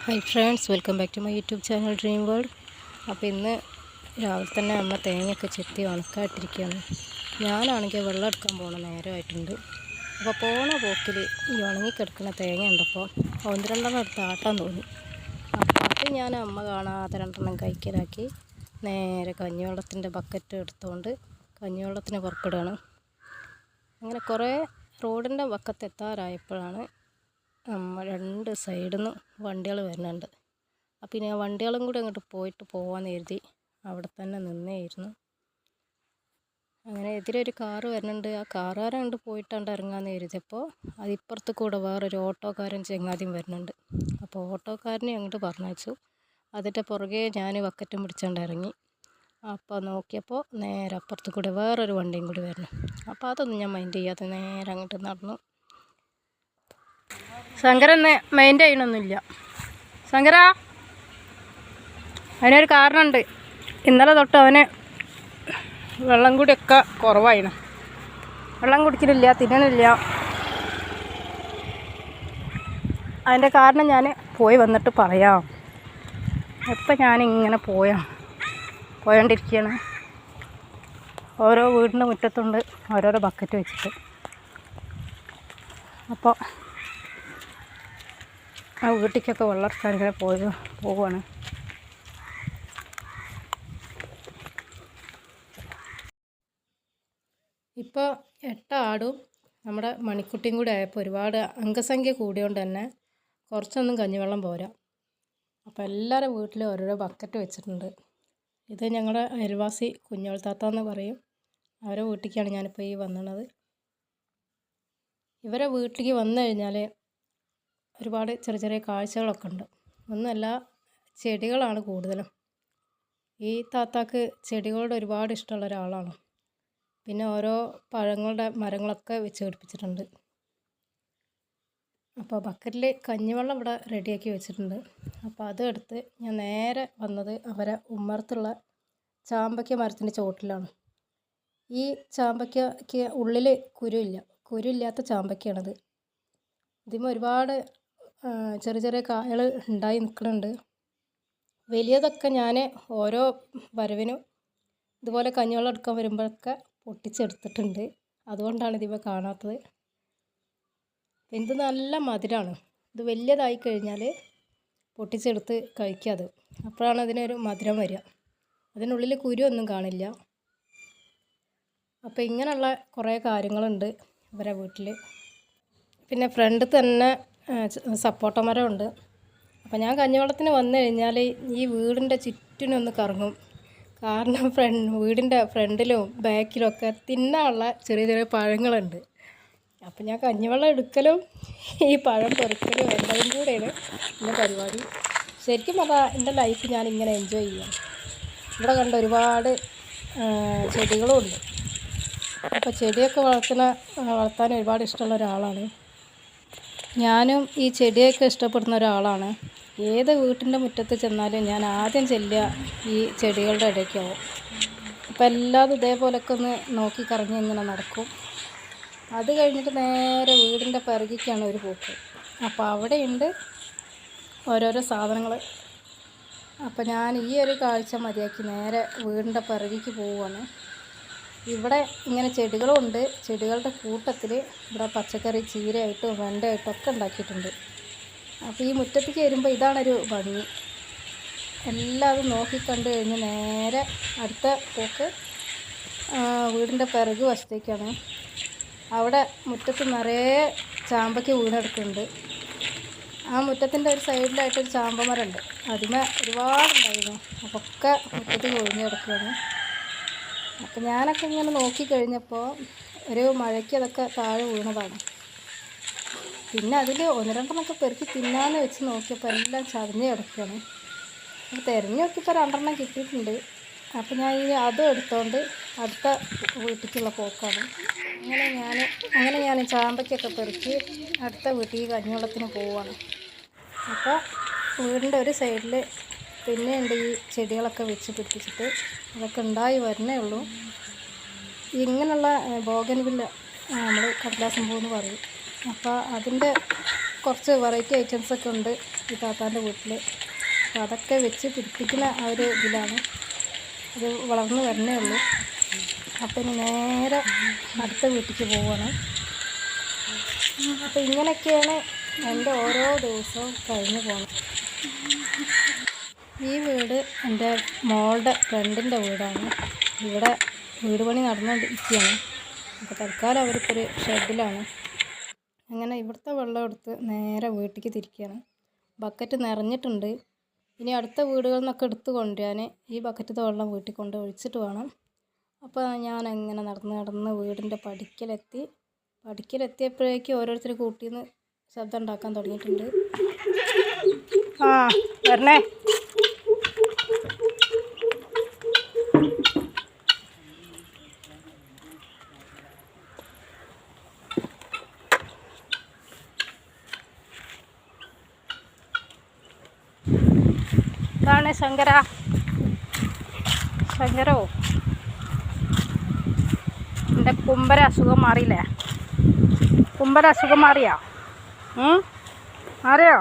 Hi friends, welcome back to my YouTube channel dream world. അപ്പോൾ ഇന്ന് രാവിലെ തന്നെ അമ്മ തേങ്ങയൊക്കെ ചെത്തി ഉണക്കായിട്ടിരിക്കുകയാണ്. ഞാനാണെങ്കിൽ വെള്ളം എടുക്കാൻ പോകണ നേരമായിട്ടുണ്ട്. അപ്പോൾ പോണ പോക്കിൽ ഈ ഉണങ്ങിക്കിടക്കുന്ന തേങ്ങ ഉണ്ടപ്പോൾ ഒന്ന് രണ്ടെണ്ണം എടുത്ത് ആട്ടാൻ തോന്നി. അപ്പോൾ അത് ഞാൻ അമ്മ കാണാതെ രണ്ടെണ്ണം കൈക്കലാക്കി നേരെ കഞ്ഞിവെള്ളത്തിൻ്റെ ബക്കറ്റ് എടുത്തുകൊണ്ട് കഞ്ഞിവെള്ളത്തിന് പുറപ്പെടുകയാണ്. അങ്ങനെ കുറേ റോഡിൻ്റെ വക്കത്ത് എത്താറായപ്പോഴാണ് രണ്ട് സൈഡിൽ നിന്ന് വണ്ടികൾ വരുന്നുണ്ട്. അപ്പം ഇനി ആ വണ്ടികളും കൂടി അങ്ങോട്ട് പോയിട്ട് പോകാമെന്ന് കരുതി അവിടെ തന്നെ നിന്നേയിരുന്നു. അങ്ങനെ എതിരെ ഒരു കാറ് വരുന്നുണ്ട്. ആ കാറുകാരൻ അങ്ങോട്ട് പോയിട്ടാണ്ട് ഇറങ്ങാമെന്ന് കരുതിയപ്പോൾ അതിപ്പുറത്ത് കൂടെ വേറൊരു ഓട്ടോക്കാരൻ ചെങ്ങാതിയും വരുന്നുണ്ട്. അപ്പോൾ ഓട്ടോക്കാരനെ അങ്ങോട്ട് പറഞ്ഞയച്ചു. അതിൻ്റെ പുറകെ ഞാൻ ബക്കറ്റും പിടിച്ചുകൊണ്ട് ഇറങ്ങി. അപ്പോൾ നോക്കിയപ്പോൾ നേരെ അപ്പുറത്ത് കൂടെ വേറൊരു വണ്ടിയും കൂടി വരുന്നു. അപ്പോൾ അതൊന്നും ഞാൻ മൈൻഡ് ചെയ്യാതെ നേരെ അങ്ങോട്ട് നടന്നു. ശങ്കരന്ന് മൈൻഡ് ചെയ്യണമൊന്നുമില്ല. ശങ്കര, അതിനൊരു കാരണമുണ്ട്. ഇന്നലെ തൊട്ട് അവന് വെള്ളം കൂടിയൊക്കെ കുറവായിരുന്നു. വെള്ളം കുടിക്കലില്ല, തിന്നണില്ല. അതിൻ്റെ കാരണം ഞാൻ പോയി വന്നിട്ട് പറയാം. എപ്പം ഞാനിങ്ങനെ പോയോണ്ടിരിക്കുകയാണ്. ഓരോ വീടിൻ്റെ മുറ്റത്തുണ്ട് ഓരോരോ ബക്കറ്റ് വെച്ചിട്ട്. അപ്പോൾ ആ വീട്ടിലേക്കൊക്കെ വെള്ളം എടുക്കാൻ ഇങ്ങനെ പോവുകയാണ്. ഇപ്പോൾ 8 ആടും നമ്മുടെ മണിക്കുട്ടിയും കൂടി ആയപ്പോൾ ഒരുപാട് അംഗസംഖ്യ കൂടിയോണ്ട് തന്നെ കുറച്ചൊന്നും കഞ്ഞിവെള്ളം പോരാ. അപ്പോൾ എല്ലാവരും വീട്ടിൽ ഓരോരോ ബക്കറ്റ് വെച്ചിട്ടുണ്ട്. ഇത് ഞങ്ങളുടെ അയൽവാസി കുഞ്ഞോൾ താത്ത എന്ന് പറയും. അവരെ വീട്ടിലേക്കാണ് ഞാനിപ്പോൾ ഈ വന്നത്. ഇവരെ വീട്ടിലേക്ക് വന്നു കഴിഞ്ഞാൽ ഒരുപാട് ചെറിയ ചെറിയ കാഴ്ചകളൊക്കെ ഉണ്ട്. ഒന്നുമല്ല, ചെടികളാണ് കൂടുതലും. ഈ താത്താക്ക് ചെടികളോട് ഒരുപാട് ഇഷ്ടമുള്ള ഒരാളാണ്. പിന്നെ ഓരോ പഴങ്ങളുടെ മരങ്ങളൊക്കെ വെച്ച് പിടിപ്പിച്ചിട്ടുണ്ട്. അപ്പോൾ ബക്കറ്റിൽ കഞ്ഞിവെള്ളം ഇവിടെ റെഡിയാക്കി വെച്ചിട്ടുണ്ട്. അപ്പോൾ അതെടുത്ത് ഞാൻ നേരെ വന്നത് അവരെ ഉമ്മറത്തുള്ള ചാമ്പയ്ക്ക മരത്തിൻ്റെ ചോട്ടിലാണ്. ഈ ചാമ്പയ്ക്കയ്ക്ക് ഉള്ളിൽ കുരുയില്ലാത്ത ചാമ്പയ്ക്കയാണത്. ഇതിന് ഒരുപാട് ചെറിയ ചെറിയ കായകൾ ഉണ്ടായി നിൽക്കുന്നുണ്ട്. വലിയതൊക്കെ ഞാൻ ഓരോ വരവിനും ഇതുപോലെ കഞ്ഞിവെള്ളം എടുക്കാൻ വരുമ്പോഴൊക്കെ പൊട്ടിച്ചെടുത്തിട്ടുണ്ട്. അതുകൊണ്ടാണ് ഇതിപ്പോൾ കാണാത്തത്. ഇത് നല്ല മധുരമാണ്. ഇത് വലിയതായി കഴിഞ്ഞാൽ പൊട്ടിച്ചെടുത്ത് കഴിക്കാതെ, അപ്പോഴാണ് അതിനൊരു മധുരം വരിക. അതിനുള്ളിൽ കുരുവൊന്നും കാണില്ല. അപ്പോൾ ഇങ്ങനെയുള്ള കുറേ കാര്യങ്ങളുണ്ട് ഇവരെ വീട്ടിൽ. പിന്നെ ഫ്രണ്ട് തന്നെ സപ്പോട്ട മരമുണ്ട്. അപ്പോൾ ഞാൻ കഞ്ഞിവെള്ളത്തിന് വന്നു കഴിഞ്ഞാൽ ഈ വീടിൻ്റെ ചുറ്റിനൊന്ന് കറങ്ങും. കാരണം വീടിൻ്റെ ഫ്രണ്ടിലും ബാക്കിലും ഒക്കെ തിന്നാനുള്ള ചെറിയ ചെറിയ പഴങ്ങളുണ്ട്. അപ്പോൾ ഞാൻ കഞ്ഞിവെള്ളം എടുക്കലും ഈ പഴം പെറുക്കലും എല്ലാവരും കൂടെയാണ് എൻ്റെ പരിപാടി. ശരിക്കും പറഞ്ഞാൽ എൻ്റെ ലൈഫ് ഞാൻ ഇങ്ങനെ എൻജോയ് ചെയ്യാം. ഇവിടെ കണ്ട ഒരുപാട് ചെടികളും ഉണ്ട്. അപ്പോൾ ചെടിയൊക്കെ വളർത്താൻ ഒരുപാട് ഇഷ്ടമുള്ള ഒരാളാണ് ഞാനും. ഈ ചെടിയൊക്കെ ഇഷ്ടപ്പെടുന്ന ഒരാളാണ്. ഏത് വീട്ടിൻ്റെ മുറ്റത്ത് ചെന്നാലും ഞാൻ ആദ്യം ചെല്ലുക ഈ ചെടികളുടെ ഇടയ്ക്കാവും. അപ്പോൾ എല്ലാതും ഇതേപോലൊക്കെ ഒന്ന് നോക്കി കറങ്ങി ഇങ്ങനെ നടക്കും. അത് കഴിഞ്ഞിട്ട് നേരെ വീടിൻ്റെ പിറകിക്കാണ് ഒരു പോക്ക്. അപ്പോൾ അവിടെയുണ്ട് ഓരോരോ സാധനങ്ങൾ. അപ്പോൾ ഞാൻ ഈ ഒരു കാഴ്ച മതിയാക്കി നേരെ വീടിൻ്റെ പിറകിക്ക് പോവുകയാണ്. ഇവിടെ ഇങ്ങനെ ചെടികളുണ്ട്. ചെടികളുടെ കൂട്ടത്തിൽ ഇവിടെ പച്ചക്കറി ചീരയായിട്ടും വെണ്ടയായിട്ടും ഒക്കെ ഉണ്ടാക്കിയിട്ടുണ്ട്. അപ്പോൾ ഈ മുറ്റത്തേക്ക് വരുമ്പോൾ ഇതാണൊരു ഭംഗി. എല്ലാവരും നോക്കിക്കണ്ട് കഴിഞ്ഞ് നേരെ അടുത്ത പോക്ക് വീടിൻ്റെ പിറക് വശത്തേക്കാണ്. അവിടെ മുറ്റത്ത് നിറയെ ചാമ്പയ്ക്ക് വീണെടുക്കുന്നുണ്ട്. ആ മുറ്റത്തിൻ്റെ ഒരു സൈഡിലായിട്ടൊരു ചാമ്പമരമുണ്ട്. അതിമേ ഒരുപാടുണ്ടായിരുന്നു. അപ്പോൾ ഒക്കെ മുറ്റത്ത് കൊഴിഞ്ഞ് കിടക്കുകയാണ്. അപ്പോൾ ഞാനൊക്കെ ഇങ്ങനെ നോക്കിക്കഴിഞ്ഞപ്പോൾ ഒരു മഴയ്ക്ക് അതൊക്കെ താഴെ വീണതാണ്. പിന്നെ അതിൽ ഒന്ന് രണ്ടെണ്ണമൊക്കെ പെറുക്കി തിന്നാന്ന് വെച്ച് നോക്കിയപ്പോൾ എല്ലാം ചതഞ്ഞ് കിടക്കുകയാണ്. അപ്പോൾ തിരഞ്ഞു നോക്കിയപ്പോൾ 2 കിട്ടിയിട്ടുണ്ട്. അപ്പോൾ ഞാൻ അതും എടുത്തുകൊണ്ട് അടുത്ത വീട്ടിലേക്കുള്ള പോക്കാണ്. അങ്ങനെ ഞാൻ ചാമ്പയ്ക്കൊക്കെ പെറുക്കി അടുത്ത വീട്ടിൽ കഞ്ഞിവെള്ളത്തിന് പോവുകയാണ്. അപ്പോൾ വീടിൻ്റെ ഒരു സൈഡിൽ പിന്നെയുണ്ട് ഈ ചെടികളൊക്കെ വെച്ച് പിടിപ്പിച്ചിട്ട് അതൊക്കെ ഉണ്ടായി വരുന്നേ ഉള്ളൂ. ഇങ്ങനെയുള്ള ബോഗൻവില്ല നമ്മൾ കടലാസം പൂ എന്ന് പറയും. അപ്പോൾ അതിൻ്റെ കുറച്ച് വെറൈറ്റി ഐറ്റംസൊക്കെ ഉണ്ട് ഈ താത്താൻ്റെ വീട്ടിൽ. അപ്പോൾ അതൊക്കെ വെച്ച് പിടിപ്പിക്കുന്ന ആ ഒരു ഇതിലാണ്. അത് വളർന്നു വരണേ ഉള്ളൂ. അപ്പം ഇനി നേരെ അടുത്ത വീട്ടിലേക്ക് പോവുകയാണ്. അപ്പോൾ ഇങ്ങനെയൊക്കെയാണ് എൻ്റെ ഓരോ ദിവസവും കഴിഞ്ഞു പോകുന്നത്. ഈ വീട് എൻ്റെ മോളുടെ ഫ്രണ്ടിൻ്റെ വീടാണ്. ഇവിടെ വീട് പണി നടന്നുകൊണ്ടിരിക്കുകയാണ്. അപ്പോൾ തൽക്കാലം അവർക്കൊരു ഒരു ഷെഡിലാണ്. അങ്ങനെ ഇവിടുത്തെ വെള്ളം എടുത്ത് നേരെ വീട്ടിലേക്ക് തിരിക്കുകയാണ്. ബക്കറ്റ് നിറഞ്ഞിട്ടുണ്ട്. ഇനി അടുത്ത വീടുകളിൽ നിന്നൊക്കെ എടുത്ത് കൊണ്ടുവരാൻ ഈ ബക്കറ്റത്തെ വെള്ളം വീട്ടിൽ കൊണ്ട് ഒഴിച്ചിട്ട് വേണം. അപ്പോൾ ഞാൻ അങ്ങനെ നടന്ന് വീടിൻ്റെ പടിക്കലെത്തിയപ്പോഴേക്കും ഓരോരുത്തർ കൂട്ടിന്ന് ശബ്ദം ഉണ്ടാക്കാൻ തുടങ്ങിയിട്ടുണ്ട്. ആ വരണേ. ഇതാണ് ശങ്കരോ, എൻ്റെ കുമ്പര അസുഖം മാറിയില്ലേ? കുമ്പര അസുഖം മാറിയോ? മാറിയോ?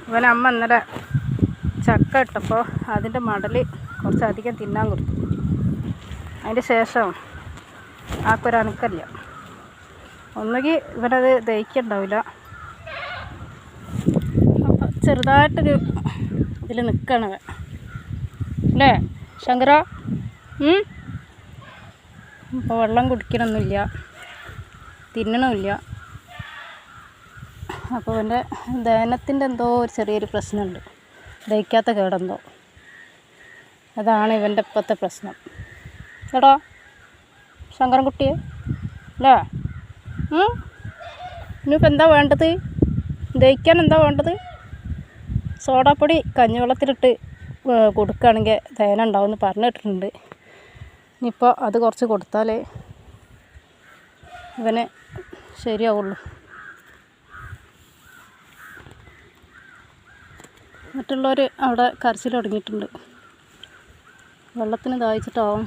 ഇവനമ്മ ഇന്നലെ ചക്ക ഇട്ടപ്പോൾ അതിൻ്റെ മടൽ കുറച്ചധികം തിന്നാൻ കൊടുത്തു. അതിൻ്റെ ശേഷം ആക്കൊരണുക്കല്ല. ഒന്നുകിൽ ഇവനത് ദഹിക്കുന്നുണ്ടാവില്ല. അപ്പം ചെറുതായിട്ടൊരു ഇതിൽ നിൽക്കണവ അല്ലേ ശങ്കര? അപ്പോൾ വെള്ളം കുടിക്കണമൊന്നുമില്ല, തിന്നണമില്ല. അപ്പോൾ എൻ്റെ ദഹനത്തിൻ്റെ എന്തോ ഒരു ചെറിയൊരു പ്രശ്നമുണ്ട്, ദഹിക്കാത്ത കേടെന്തോ. അതാണ് ഇവൻ്റെ ഇപ്പോഴത്തെ പ്രശ്നം. എടാ ശങ്കരൻകുട്ടിയെ അല്ലേ? ഇനിയിപ്പോൾ എന്താ വേണ്ടത്? ദഹിക്കാൻ എന്താ വേണ്ടത്? സോഡാപ്പൊടി കഞ്ഞിവെള്ളത്തിലിട്ട് കൊടുക്കുകയാണെങ്കിൽ ദഹനം ഉണ്ടാവുമെന്ന് പറഞ്ഞിട്ടുണ്ട്. ഇനിയിപ്പോൾ അത് കുറച്ച് കൊടുത്താലേ ഇവന് ശരിയാവുള്ളൂ. മറ്റുള്ളവർ അവിടെ കരച്ചിൽ തുടങ്ങിയിട്ടുണ്ട്. വെള്ളത്തിന് ദാഹിച്ചിട്ടാവും.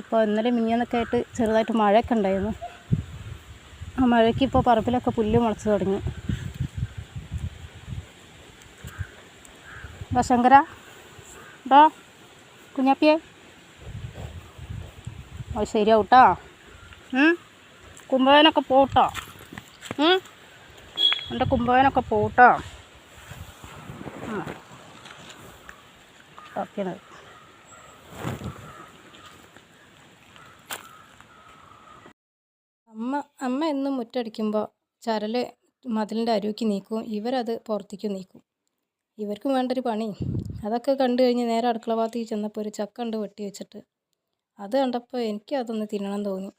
ഇപ്പോൾ ഇന്നലെ മിനിഞ്ഞാന്നൊക്കെ ആയിട്ട് ചെറുതായിട്ട് മഴയൊക്കെ ഉണ്ടായിരുന്നു. ആ മഴയ്ക്ക് ഇപ്പോൾ പറമ്പിലൊക്കെ പുല്ല് മുളച്ച് തുടങ്ങി. ശങ്കര ഡോ കുഞ്ഞാപ്പിയെ അത് ശരിയാവൂട്ടോ. കുമ്പവേനൊക്കെ പോട്ടോ. എൻ്റെ കുമ്പവേനൊക്കെ പോട്ടോ. ഓക്കെ. അമ്മ എന്നും മുറ്റടിക്കുമ്പോൾ ചരൽ മതിലിൻ്റെ അരുവിക്ക് നീക്കും, ഇവരത് പുറത്തേക്ക് നീക്കും. ഇവർക്കും വേണ്ടൊരു പണി. അതൊക്കെ കണ്ടു കഴിഞ്ഞ് നേരെ അടുക്കള ഭാഗത്തേക്ക് ചെന്നപ്പോൾ ഒരു ചക്ക ഉണ്ട് വെട്ടി വെച്ചിട്ട്. അത് കണ്ടപ്പോൾ എനിക്ക് അതൊന്ന് തിന്നണം തോന്നി.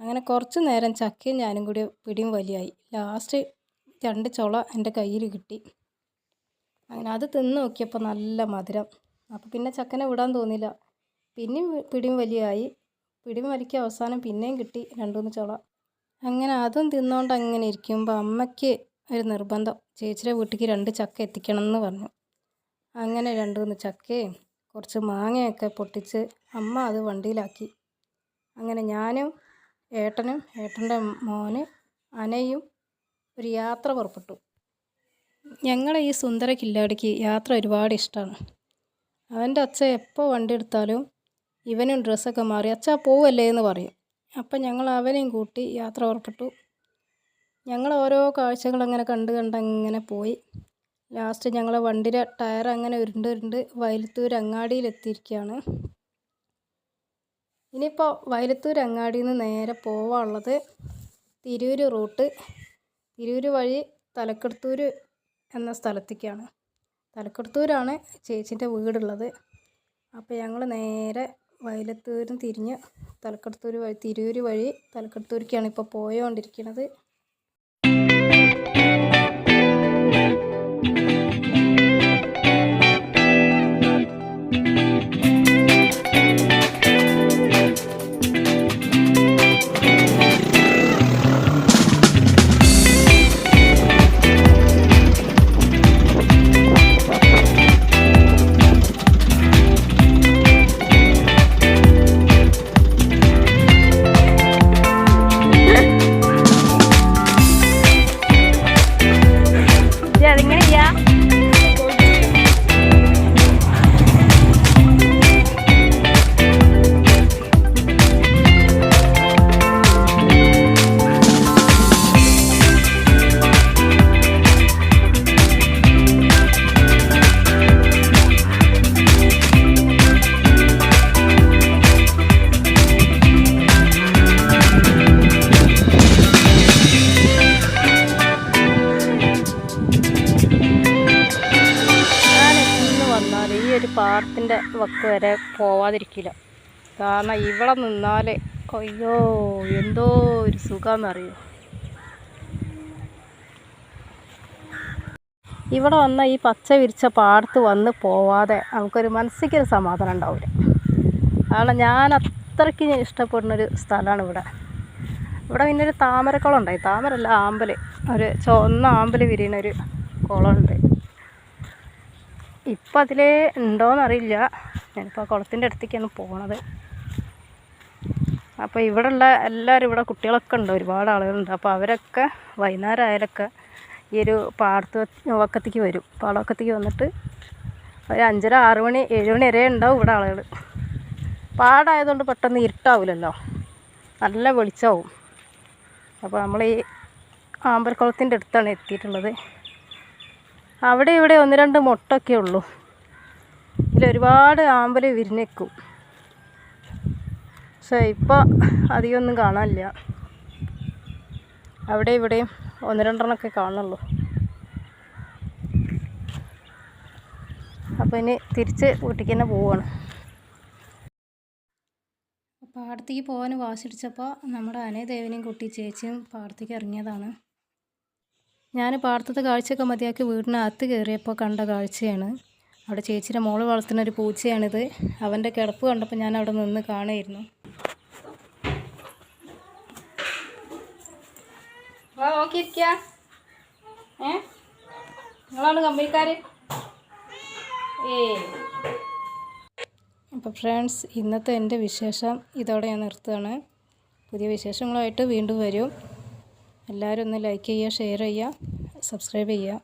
അങ്ങനെ കുറച്ച് നേരം ചക്കയും ഞാനും കൂടി പിടിയും വലിയായി. ലാസ്റ്റ് 2 ചുള എൻ്റെ കയ്യിൽ കിട്ടി. അങ്ങനെ അത് തിന്ന് നോക്കിയപ്പോൾ നല്ല മധുരം. അപ്പോൾ പിന്നെ ചക്കനെ വിടാൻ തോന്നില്ല. പിന്നെയും പിടിയും വലിയായി. പിടിയും വലിക്ക് അവസാനം പിന്നെയും കിട്ടി 2-3 ചുള. അങ്ങനെ അതും തിന്നുകൊണ്ട് അങ്ങനെ ഇരിക്കുമ്പോൾ അമ്മയ്ക്ക് ഒരു നിർബന്ധം, ചേച്ചിയുടെ വീട്ടിലേക്ക് 2 ചക്ക എത്തിക്കണം എന്ന് പറഞ്ഞു. അങ്ങനെ 2-3 ചക്കയും കുറച്ച് മാങ്ങയൊക്കെ പൊട്ടിച്ച് അമ്മ അത് വണ്ടിയിലാക്കി. അങ്ങനെ ഞാനും ഏട്ടനും ഏട്ടൻ്റെ മോന് അനയും ഒരു യാത്ര പുറപ്പെട്ടു. ഞങ്ങളെ ഈ സുന്ദര കില്ലാടിക്ക് യാത്ര ഒരുപാട് ഇഷ്ടമാണ്. അവൻ്റെ അച്ഛൻ എപ്പോൾ വണ്ടി എടുത്താലും ഇവനും ഡ്രസ്സൊക്കെ മാറി അച്ഛാ പോവല്ലേ എന്ന് പറയും. അപ്പം ഞങ്ങൾ അവനെയും കൂട്ടി യാത്ര പുറപ്പെട്ടു. ഞങ്ങൾ ഓരോ കാഴ്ചകൾ അങ്ങനെ കണ്ട് പോയി. ലാസ്റ്റ് ഞങ്ങളെ വണ്ടിയുടെ ടയർ അങ്ങനെ ഉരുണ്ട് വയലത്തൂർ അങ്ങാടിയിലെത്തിയിരിക്കുകയാണ്. ഇനിയിപ്പോൾ വയലത്തൂർ അങ്ങാടിയിൽ നിന്ന് നേരെ പോവാനുള്ളത് തിരൂർ റൂട്ട്, തിരൂർ വഴി തലക്കടത്തൂർ എന്ന സ്ഥലത്തേക്കാണ്. തലക്കടത്തൂരാണ് ചേച്ചിൻ്റെ വീടുള്ളത്. അപ്പോൾ ഞങ്ങൾ നേരെ വയലത്തൂരിൽ തിരിഞ്ഞ് തലക്കടത്തൂർ വഴി തിരൂർ വഴി തലക്കടത്തൂരിക്കാണ് ഇപ്പോൾ പോയോണ്ടിരിക്കുന്നത്. പാടത്തിൻ്റെ വക്ക് വരെ പോവാതിരിക്കില്ല. കാരണം ഇവിടെ നിന്നാൽ അയ്യോ എന്തോ ഒരു സുഖമെന്നറിയോ. ഇവിടെ വന്ന ഈ പച്ച വിരിച്ച പാടത്ത് വന്ന് പോവാതെ നമുക്കൊരു മനസ്സിക്കൊരു സമാധാനം ഉണ്ടാവില്ല. കാരണം ഞാൻ അത്രയ്ക്ക് ഇഷ്ടപ്പെടുന്നൊരു സ്ഥലമാണ് ഇവിടെ. ഇവിടെ പിന്നെ ഒരു താമരക്കുളം ഉണ്ടായി, താമരല്ല ആമ്പൽ, ഒരു ചുവന്ന ആമ്പൽ വിരിയുന്നൊരു കുളമുണ്ട്. ഇപ്പം അതിലേ ഉണ്ടോയെന്നറിയില്ല. ഞാനിപ്പോൾ ആ കുളത്തിൻ്റെ അടുത്തേക്കാണ് പോണത്. അപ്പോൾ ഇവിടെയുള്ള എല്ലാവരും, ഇവിടെ കുട്ടികളൊക്കെ ഉണ്ട്, ഒരുപാട് ആളുകളുണ്ട്. അപ്പോൾ അവരൊക്കെ വൈകുന്നേരം ആയാലൊക്കെ ഈ ഒരു പാടത്ത് വക്കത്തേക്ക് വരും. പാടവക്കത്തേക്ക് വന്നിട്ട് ഒരു 5:30, 6 മണി, 7 മണി വരെ ഉണ്ടാവും ഇവിടെ ആളുകൾ. പാടമായതുകൊണ്ട് പെട്ടെന്ന് ഇരുട്ടാവില്ലല്ലോ, നല്ല വെളിച്ചമാവും. അപ്പോൾ നമ്മൾ ഈ ആമ്പൽക്കുളത്തിൻ്റെ അടുത്താണ് എത്തിയിട്ടുള്ളത്. അവിടെ ഇവിടെ 1-2 മുട്ടൊക്കെ ഉള്ളൂ. ഇതിലൊരുപാട് ആമ്പൽ വിരിഞ്ഞേക്കും. പക്ഷേ ഇപ്പോൾ അധികമൊന്നും കാണാനില്ല. അവിടെ ഇവിടെയും 1-2 കാണുള്ളൂ. അപ്പോൾ ഇനി തിരിച്ച് വീട്ടിലേക്ക് തന്നെ പോവുകയാണ്. പാടത്തേക്ക് പോകാൻ വാശിടിച്ചപ്പോൾ നമ്മുടെ അനേദേവനെയും കൂട്ടി ചേച്ചിയും പാടത്തേക്ക് ഇറങ്ങിയതാണ്. ഞാൻ പാടത്തത്തെ കാഴ്ചയൊക്കെ മതിയാക്കി വീടിനകത്ത് കയറിയപ്പോൾ കണ്ട കാഴ്ചയാണ്. അവിടെ ചേച്ചിയുടെ മോള് വളർത്തുന്നൊരു പൂച്ചയാണിത്. അവൻ്റെ കിടപ്പ് കണ്ടപ്പോൾ ഞാൻ അവിടെ നിന്ന് കാണുമായിരുന്നു. നോക്കിയിരിക്കുക, നിങ്ങളാണ് കമ്പനിക്കാർ. അപ്പോൾ ഫ്രണ്ട്സ്, ഇന്നത്തെ എൻ്റെ വിശേഷം ഇതോടെ ഞാൻ നിർത്തുകയാണ്. പുതിയ വിശേഷങ്ങളായിട്ട് വീണ്ടും വരും. എല്ലാവരും ഒന്ന് ലൈക്ക് ചെയ്യുക, ഷെയർ ചെയ്യുക, സബ്സ്ക്രൈബ് ചെയ്യുക.